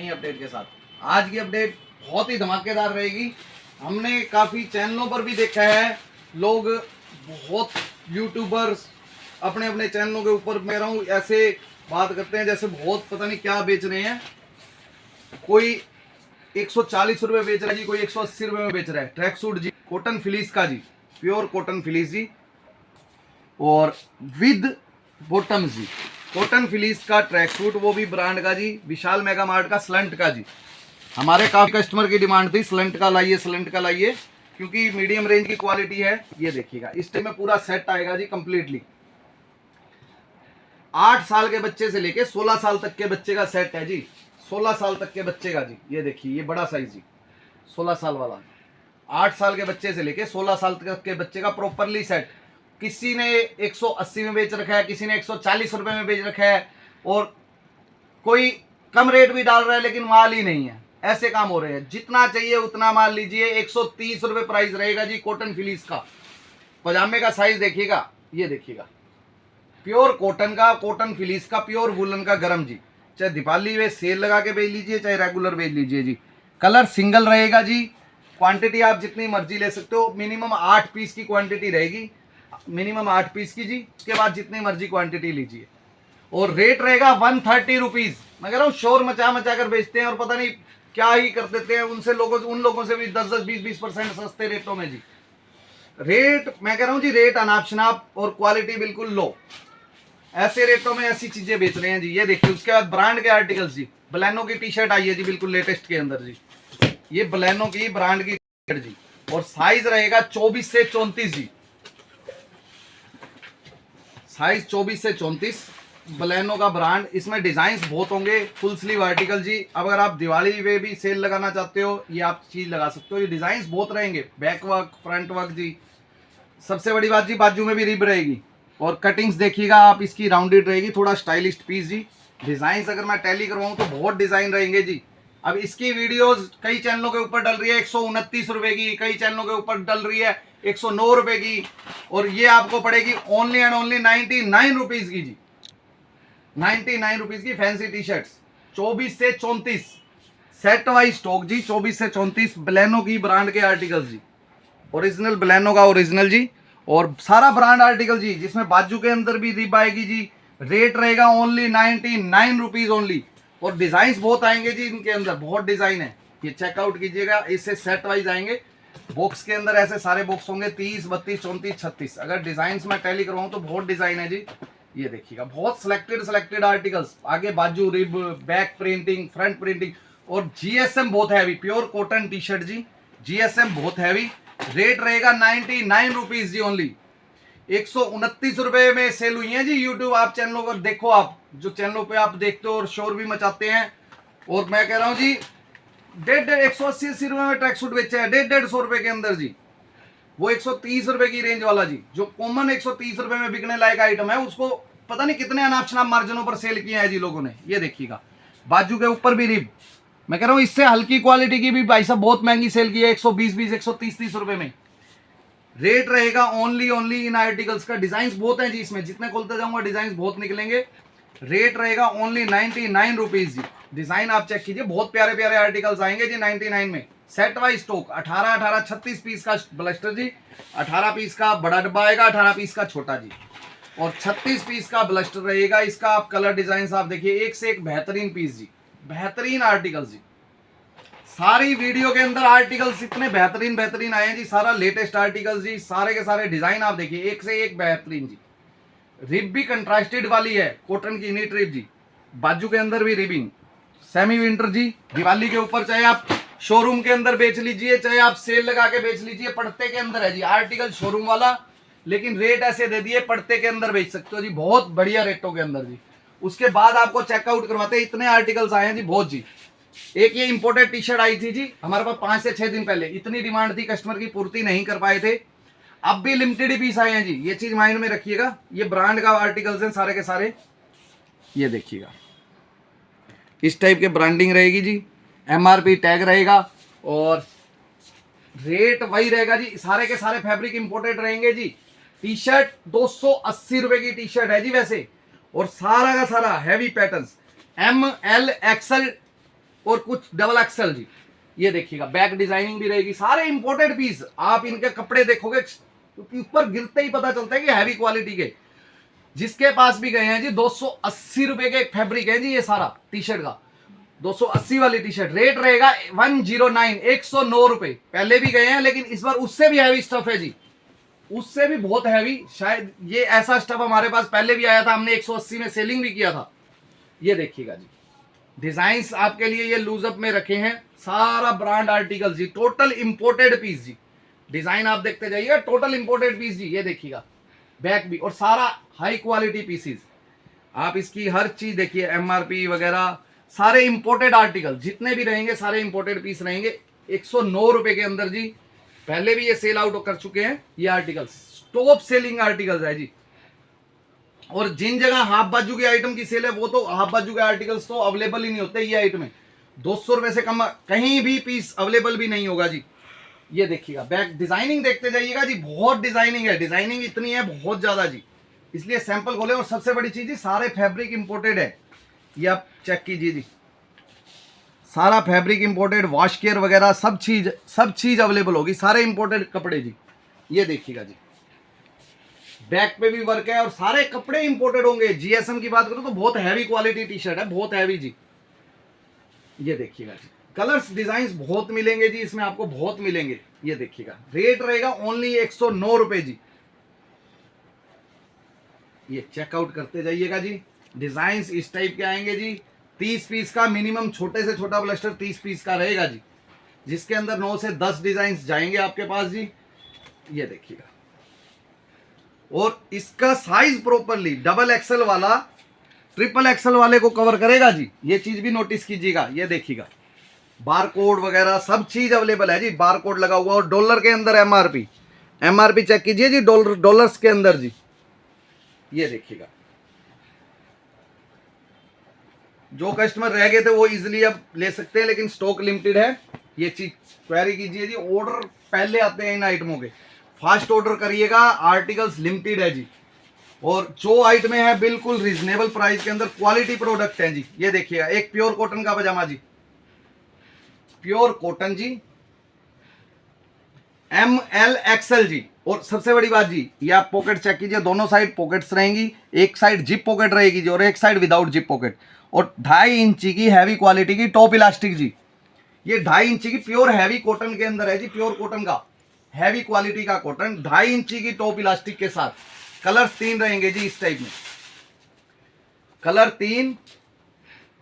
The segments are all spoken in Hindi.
नई अपडेट के साथ। आज की अपडेट बहुत ही धमाकेदार रहेगी। हमने काफ़ी चैनलों पर भी देखा है, लोग बहुत यूट्यूबर्स अपने अपने चैनलों के ऊपर मैं रहा हूँ ऐसे बात करते हैं जैसे बहुत पता नहीं क्या बेच रहे हैं। कोई 140 रुपये बेच रहा है जी, कोई 180 रुपये में बेच रहा है। ट्रैक सूट जी, कॉटन फिलीस का जी, प्योर कॉटन फिलीस जी, और विद बॉटम जी, कॉटन फिलीस का ट्रैक सूट, वो भी ब्रांड का जी, विशाल मेगा मार्ट का स्लंट का जी। हमारे काफी कस्टमर की डिमांड थी स्लंट का लाइए, स्लंट का लाइए, क्योंकि मीडियम रेंज की क्वालिटी है। ये देखिएगा, इस टाइम में पूरा सेट आएगा जी कंप्लीटली। 8 साल के बच्चे से लेके 16 साल तक के बच्चे का सेट है जी, 16 साल तक के बच्चे का जी। ये देखिए, ये बड़ा साइज जी, 16 साल वाला। 8 साल के बच्चे से लेके 16 साल तक के बच्चे का प्रॉपरली सेट। किसी ने 180 में बेच रखा है, किसी ने 140 रुपए में बेच रखा है, और कोई कम रेट भी डाल रहा है लेकिन माल ही नहीं है। ऐसे काम हो रहे हैं। जितना चाहिए उतना माल लीजिए। 130 रुपए प्राइस रहेगा जी कॉटन फिलीस का। पजामे का साइज देखिएगा, ये देखिएगा, प्योर कॉटन का, कॉटन फिलीस का, प्योर वुलन का गरम जी। चाहे दिवाली में सेल लगा के बेच लीजिए, चाहे रेगुलर बेच लीजिए जी। कलर सिंगल रहेगा जी। क्वांटिटी आप जितनी मर्जी ले सकते हो। मिनिमम 8 पीस की क्वांटिटी रहेगी, मिनिमम 8 पीस की जी। उसके बाद जितनी मर्जी क्वांटिटी लीजिए। और रेट रहेगा 130 रुपीज। मैं कह रहा हूँ शोर मचा मचा कर बेचते हैं और पता नहीं क्या ही कर देते हैं। उन लोगों से भी 10-10, 20-20% सस्ते रेटों में जी। रेट मैं कह रहा हूँ जी, रेट अनाप शनाप और क्वालिटी बिल्कुल लो। ऐसे रेटों में ऐसी चीजें बेच रहे हैं जी। ये देखिए, उसके बाद ब्रांड के आर्टिकल्स जी। बलेनो की टी शर्ट आई है जी, बिल्कुल लेटेस्ट के अंदर जी। ये बलेनो की ब्रांड की टी शर्ट जी, और साइज रहेगा 24 से 34 जी। साइज 24 से 34, बलेनो का ब्रांड। इसमें डिजाइन बहुत होंगे। फुल स्लीव आर्टिकल जी। अगर आप दिवाली में भी सेल लगाना चाहते हो, ये आप चीज लगा सकते हो। ये डिजाइन बहुत रहेंगे, बैक वर्क, फ्रंट वर्क जी। सबसे बड़ी बात जी, बाजू में भी रिब रहेगी, और कटिंग्स देखिएगा आप, इसकी राउंडेड रहेगी, थोड़ा स्टाइलिश पीस जी। डिजाइन अगर मैं टैली करवाऊं तो बहुत डिजाइन रहेंगे जी। अब इसकी वीडियोस कई चैनलों के ऊपर डल रही है 129 रुपए की, कई चैनलों के ऊपर डल रही है 109 रुपए की, और ये आपको पड़ेगी ओनली एंड ओनली 99 रुपीज की जी। 99 रुपीज की फैंसी टी शर्ट, 24 से 34 सेट वाइज स्टॉक जी। 24 से 34 बलेनो की ब्रांड के आर्टिकल जी, ओरिजिनल बलेनो का ओरिजिनल जी, और सारा ब्रांड आर्टिकल जी, जिसमें बाजू के अंदर भी रिब आएगी जी। रेट रहेगा ओनली 99 रुपीज ओनली, और डिजाइन बहुत आएंगे जी इनके अंदर, बहुत डिजाइन है। ये चेकआउट कीजिएगा, इससे सेट वाइज आएंगे। बॉक्स के अंदर ऐसे सारे बॉक्स होंगे 30, 32, 34, 36। अगर डिजाइन में टैली करवाऊं तो बहुत डिजाइन है जी। ये देखिएगा, बहुत सिलेक्टेड आर्टिकल्स। आगे बाजू rib, back printing, front printing, और जीएसएम बहुत heavy, pure cotton T shirt जी, जीएसएम बहुत हैवी। रेट रहेगा 99 रुपीज जी ओनली। 129 रुपए में सेल हुई है जी। यूट्यूब आप चैनलों पर देखो, आप जो चैनलों पे आप देखते हो और शोर भी मचाते हैं। और मैं कह रहा हूं जी, 180 रुपए में ट्रैक सूट बेचा है, 150 रुपए के अंदर जी। वो 130 रुपए की रेंज वाला जी, जो कॉमन 130 रुपए में बिकने लायक आइटम है, उसको पता नहीं कितने अनाप शनाप मार्जिनों पर सेल किया है जी लोगों ने। ये देखिएगा, बाजू के ऊपर भी रिब। मैं कह रहा हूं इससे हल्की क्वालिटी की भी भाई साहब बहुत महंगी सेल की है, 120, 130 रुपए में। रेट रहेगा ओनली इन आर्टिकल्स का। डिजाइन बहुत है जी इसमें, जितने खोलते जाऊंगा डिजाइन बहुत निकलेंगे। रेट रहेगा ओनली 99 रुपीज जी। डिजाइन आप चेक कीजिए, बहुत प्यारे प्यारे आर्टिकल्स आएंगे जी 99 में। सेट वाइज स्टॉक 18 36 पीस का ब्लस्टर जी, 18 पीस का बड़ा डब्बा आएगा, 18 पीस का छोटा जी, और 36 पीस का ब्लस्टर रहेगा। इसका आप कलर डिजाइन आप देखिए, एक से एक बेहतरीन पीस जी, बेहतरीन आर्टिकल्स जी। सारी वीडियो के अंदर आर्टिकल्स इतने बेहतरीन आए हैं जी, सारा लेटेस्ट आर्टिकल्स जी। सारे के सारे डिजाइन आप देखिए, एक से एक बेहतरीन जी। रिब भी कंट्रास्टेड वाली है, कॉटन की नीट रिब जी। बाजू के अंदर भी रिबिंग, सेमी विंटर जी। दिवाली के ऊपर चाहे आप शोरूम के अंदर बेच लीजिए, चाहे आप सेल लगा के बेच लीजिए, पड़ते के अंदर है जी आर्टिकल शोरूम वाला, लेकिन रेट ऐसे दे दिए पड़ते के अंदर बेच सकते हो जी, बहुत बढ़िया रेटों के अंदर जी। उसके बाद आपको चेकआउट करवाते हैं, इतने आर्टिकल्स आए हैं जी बहुत जी। एक ये इंपोर्टेड टी शर्ट आई थी जी हमारे पास 5 से 6 दिन पहले, इतनी डिमांड थी, कस्टमर की पूर्ति नहीं कर पाए थे। अब भी लिमिटेड ही पीस आए हैं जी, ये चीज माइंड में रखिएगा। ये ब्रांड का आर्टिकल्स हैं सारे के सारे। ये देखिएगा, इस टाइप के ब्रांडिंग रहेगी जी, एमआरपी टैग रहेगा, और रेट वही रहेगा जी। सारे के सारे फैब्रिक इंपोर्टेड रहेंगे जी। टी शर्ट 280 रुपए की टी शर्ट है जी वैसे, और सारा का सारा heavy patterns, M L XL और कुछ डबल एक्सल जी। ये देखिएगा बैक डिजाइनिंग भी रहेगी, सारे इंपोर्टेड पीस। आप इनके कपड़े देखोगे ऊपर गिरते ही पता चलता है कि हैवी क्वालिटी के। जिसके पास भी गए हैं जी 280 रुपए के फैब्रिक है जी, ये सारा टी शर्ट का 280 वाली टी शर्ट रेट रहेगा 109 109 रुपए। पहले भी गए हैं लेकिन इस बार उससे भी हैवी स्टफ है जी, उससे भी बहुत हैवी। शायद ये ऐसा स्टफ हमारे पास पहले भी आया था, हमने 180 में सेलिंग भी किया था। ये देखिएगा जी डिजाइन्स आपके लिए ये लूजअप में रखे हैं, सारा ब्रांड आर्टिकल जी, टोटल इंपोर्टेड पीस जी। डिजाइन आप देखते जाइएगा, टोटल इंपोर्टेड पीस जी। ये देखिएगा बैक भी, और सारा हाई क्वालिटी पीसीज। आप इसकी हर चीज देखिए, एमआरपी वगैरह सारे इंपोर्टेड आर्टिकल जितने भी रहेंगे सारे इंपोर्टेड पीस रहेंगे 109 रुपए के अंदर जी। पहले भी ये सेल आउट कर चुके हैं ये आर्टिकल्स, टॉप सेलिंग आर्टिकल्स है जी। और जिन जगह हाफ बाजू के आइटम की सेल है वो तो हाफ बाजू के आर्टिकल्स तो अवेलेबल ही नहीं होते। ये आइटम है 200 रुपए से कम कहीं भी पीस अवेलेबल भी नहीं होगा जी। ये देखिएगा बैक डिजाइनिंग देखते जाइएगा जी, बहुत डिजाइनिंग है, डिजाइनिंग इतनी है बहुत ज्यादा जी, इसलिए सैंपल खोले। और सबसे बड़ी चीज जी सारे फैब्रिक इंपोर्टेड है, ये आप चेक कीजिए जी, सारा फैब्रिक इंपोर्टेड, वॉश केयर वगैरह सब चीज अवेलेबल होगी, सारे इंपोर्टेड कपड़े जी। ये देखिएगा जी बैक पे भी वर्क है और सारे कपड़े इंपोर्टेड होंगे। जीएसएम की बात करूं तो बहुत हैवी क्वालिटी टी शर्ट है, बहुत हैवी जी। ये देखिएगा जी कलर्स डिजाइन बहुत मिलेंगे जी इसमें, आपको बहुत मिलेंगे। ये देखिएगा रेट रहेगा ओनली 109 रुपए जी। ये चेकआउट करते जाइएगा जी, डिजाइन्स इस टाइप के आएंगे जी। 30 पीस का मिनिमम, छोटे से छोटा ब्लस्टर 30 पीस का रहेगा जी, जिसके अंदर 9 से 10 डिजाइन जाएंगे आपके पास जी। ये देखिएगा, और इसका साइज प्रॉपरली डबल एक्सल वाला ट्रिपल एक्सल वाले को कवर करेगा जी। ये चीज भी नोटिस कीजिएगा। ये देखिएगा बार कोड वगैरह सब चीज अवेलेबल है जी, बार कोड लगा हुआ और डॉलर के अंदर एमआरपी चेक कीजिए जी, डॉलर्स के अंदर जी। ये देखिएगा जो कस्टमर रह गए थे वो इजिली अब ले सकते हैं, लेकिन स्टॉक लिमिटेड है। ये चीज क्वेरी कीजिए जी, ऑर्डर पहले आते हैं इन आइटमों के, फास्ट ऑर्डर करिएगा, आर्टिकल्स लिमिटेड है जी। और जो आइटम है बिल्कुल रीजनेबल प्राइस के अंदर क्वालिटी प्रोडक्ट है जी। ये देखिएगा एक प्योर कॉटन का पजामा जी, प्योर कॉटन जी, ML XL जी। और सबसे बड़ी बात जी, ये आप पॉकेट चेक कीजिए, दोनों साइड पॉकेट्स रहेंगी, एक साइड जिप पॉकेट रहेगी जी और एक साइड विदाउट जिप पॉकेट। और 2.5 इंची की हैवी क्वालिटी की टॉप इलास्टिक जी। ये 2.5 इंची की प्योर हैवी कॉटन के अंदर है जी, प्योर कॉटन का हैवी क्वालिटी का कॉटन, 2.5 इंची की टॉप इलास्टिक के साथ। कलर 3 रहेंगे जी इस टाइप में, कलर 3।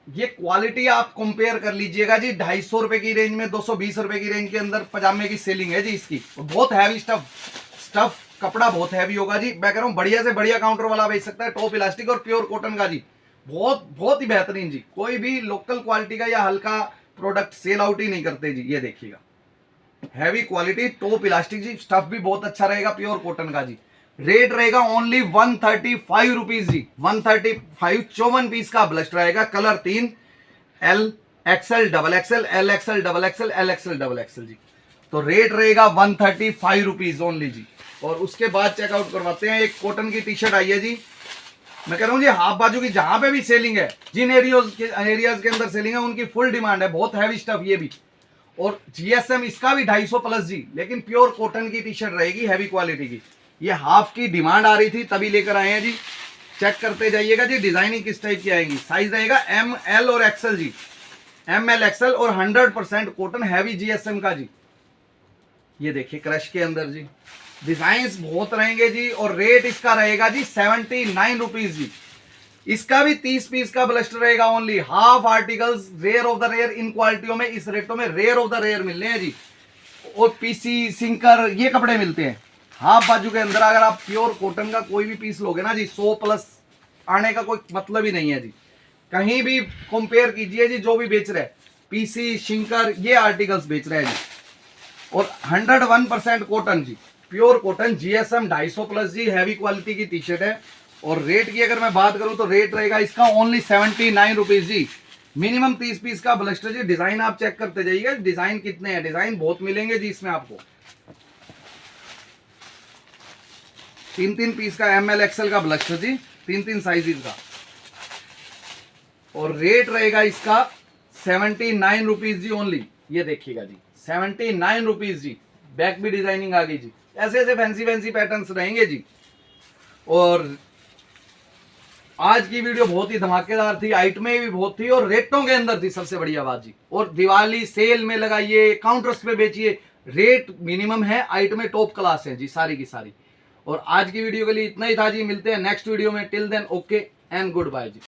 ये क्वालिटी आप कंपेयर कर लीजिएगा जी, 250 रुपए की रेंज में, 220 रुपए की रेंज के अंदर पजामे की सेलिंग है जी इसकी। बहुत हैवी स्टफ कपड़ा बहुत हैवी होगा जी। मैं कह रहा हूँ बढ़िया से बढ़िया काउंटर वाला बेच सकता है, टॉप इलास्टिक और प्योर कॉटन का जी, बहुत ही बेहतरीन जी। कोई भी लोकल क्वालिटी का या हल्का प्रोडक्ट सेल आउट ही नहीं करते जी। ये देखिएगा हैवी क्वालिटी टॉप इलास्टिक जी, स्टफ भी बहुत अच्छा रहेगा, प्योर कॉटन का जी। रेट रहेगा ओनली 135 रुपीज जी, 135। 54 पीस का ब्लस्ट रहेगा, colour 3, LXL double XL, LXL double XL, LXL double XL जी। तो रेट रहेगा 135 रुपीज ओनली जी। और उसके बाद चेकआउट करवाते हैं, एक कॉटन की टी शर्ट आई है जी। मैं कह रहा हूँ जी हाफ बाजू की जहां पे भी सेलिंग है, जिन एरियाज के अंदर सेलिंग है उनकी फुल डिमांड है, बहुत हैवी स्टफ ये भी। और जीएसएम इसका भी 250 प्लस जी, लेकिन प्योर कॉटन की टी शर्ट रहेगी हैवी क्वालिटी की। ये हाफ की डिमांड आ रही थी तभी लेकर आए हैं जी। चेक करते जाइएगा जी डिजाइनिंग किस टाइप की आएंगी। साइज रहेगा ML और XL जी, ML XL और 100% कॉटन हैवी जीएसएम का जी। ये देखिए क्रश के अंदर जी, डिजाइन्स बहुत रहेंगे जी। और रेट इसका रहेगा जी 79 रुपीज जी। इसका भी 30 पीस का ब्लस्टर रहेगा only. Half articles rare of the rare इन क्वालिटियों में, इस रेटों में रेयर ऑफ द रेयर मिल रहे हैं जी। और पीसी सिंकर ये कपड़े मिलते हैं हाफ बाजू के अंदर। अगर आप प्योर कॉटन का कोई भी पीस लोगे ना जी, 100 प्लस आने का कोई मतलब ही नहीं है जी। कहीं भी कंपेयर कीजिए जी, जो भी बेच रहे हैं पीसी शिंकर ये आर्टिकल्स बेच रहे हैं जी। और 101% कॉटन जी, प्योर कॉटन, जीएसएम 250 प्लस जी, हैवी क्वालिटी की टी शर्ट है। और रेट की अगर मैं बात करूं तो रेट रहेगा इसका ओनली 79 रुपीज जी। मिनिमम 30 पीस का ब्लस्टर जी। डिजाइन आप चेक करते जाइएगा, डिजाइन कितने हैं, डिजाइन बहुत मिलेंगे जी इसमें आपको। 3 पीस का ML XL का ब्लस्टर जी, 3 साइजेस का। और रेट रहेगा इसका 79 रुपीज जी ओनली। ये देखिएगा जी 79 रुपीज जी। बैक भी डिजाइनिंग आ गई जी। ऐसे ऐसे फैंसी फैंसी पैटर्न्स रहेंगे जी। और आज की वीडियो बहुत ही धमाकेदार थी, आइटमें भी बहुत थी और रेटों के अंदर थी, सबसे बढ़िया बात जी। और दिवाली सेल में लगाइए, काउंटर्स पे बेचिए, रेट मिनिमम है, आइटमें टॉप क्लास है जी सारी की सारी। और आज की वीडियो के लिए इतना ही था जी। मिलते हैं नेक्स्ट वीडियो में। Till then okay and good bye ji.